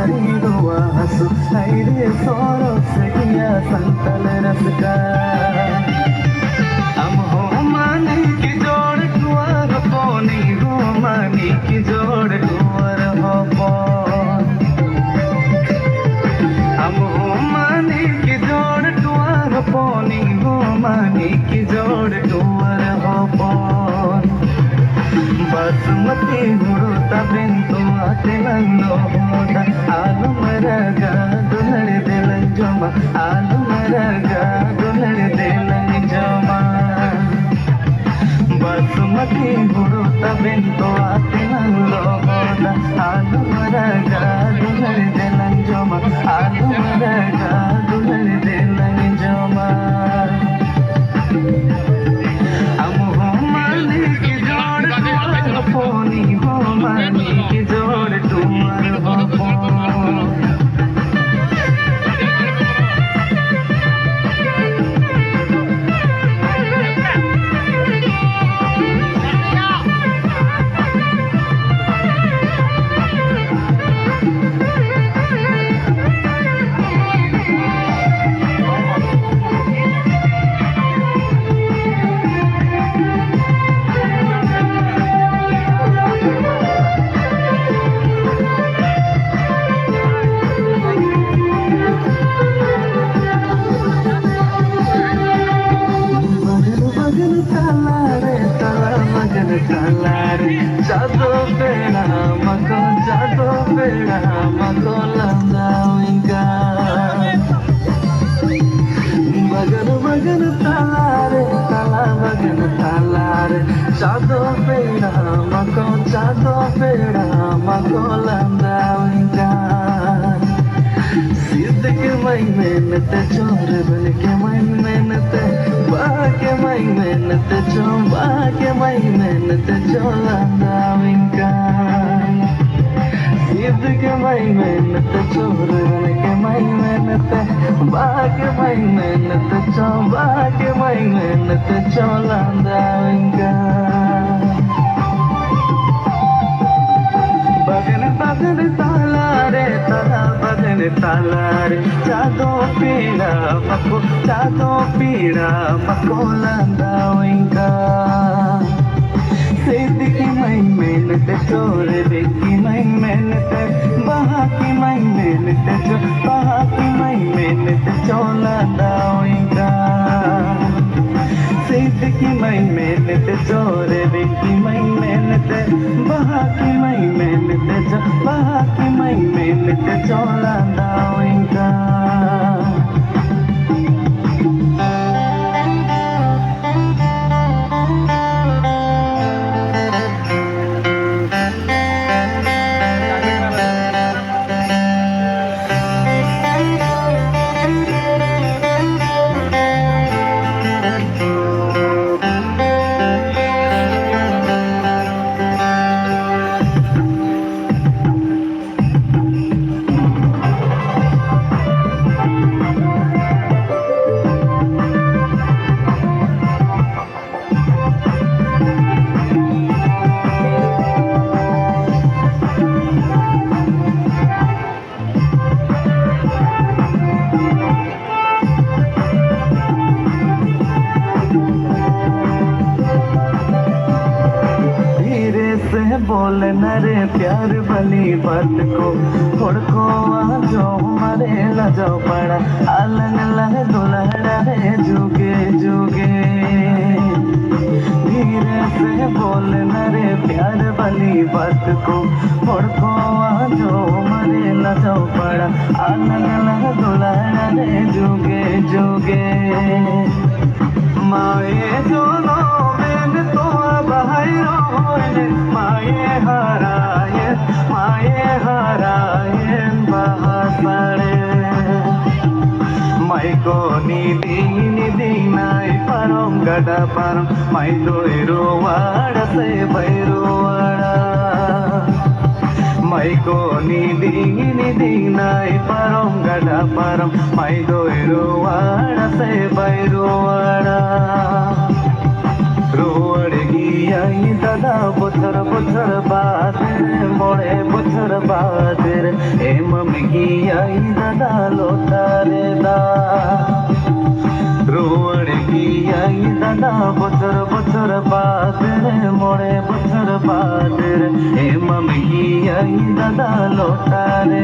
सारी दुआ हंसू रे सोरो से किया संतल रस का हम हो मानी की जोड़ कुआर पोनी हो मानी की जोड़ कुआर हो हम हो मानी की जोड़ कुआर पोनी हो मानी की जोड़ कुआर हो बासमती हुड़ता बिंतु आते नंदो होता आलू मरगा दुलड़ दिलन जमा आलू मरगा दुलड़ दिलन जमा बासमती हुड़ता बिंतु आते नंदो होता आलू मरगा दुलड़ दिलन जमा आलू मरगा दुलड़ दिलन जमा हम हो मानी की जोड़ पोनी हो मानी की जोड़ तुम्हार हो जादू बेड़ा मको लंदाविंगा बगन बगन तालारे ताला बगन तालारे जादू बेड़ा मको लंदाविंगा सिद्ध के मई मेहनत चोर बन के मई मेहनत बाके मई मेहनत चो बाके मई मेहनत चोलांदाविंका सिद्ध के मई मेहनत चोर बन के मई मेहनत बाके मई मेहनत चो बाके मई मेहनत चोलांदाविंका बगन बगन तालारे ताला बगन तालारे जादो पीड़ा मको लंदाविंगा सिद्ध की मई मेहनत चोर देखी मई मेहनत बहा की मई मेहनत चो बहा की मई मेहनत चोलांदाविंगा सिद्ध की मई मेहनत चोर देखी मई मेहनत बहा की मई मेहनत चो बहा की मई मेहनत चोलांदाविंगा बोलना रे प्यार वाली बात को थोड़को जो हमारे लजाओ पड़ा आलन लह दुलहड़ा रे जुगे जुगे धीरे से बोलना रे प्यार वाली बात को थोड़को जो हमारे लजाओ पड़ा आलन लह दुलहड़ा रे जुगे जुगे माए दोनों मैंने तो बहाई माये हराये बहासड़े माइको निधि नाई परम गड़ा परम माई दोरो वाड़ा से भैरोवाड़ा माइको निधि नाई परम गड़ा परम माई दोरो वाड़ा से भैरोवाड़ा रोड़गिया दादा बछर बछर बाद मोड़े बछर बाद ए मम्मी आई दादा लोटा रे दा रोअड़ की आई दादा बचर बचर बाद रे मोड़े बचर बाद रे हे मम्मी आई दादा लोटा रे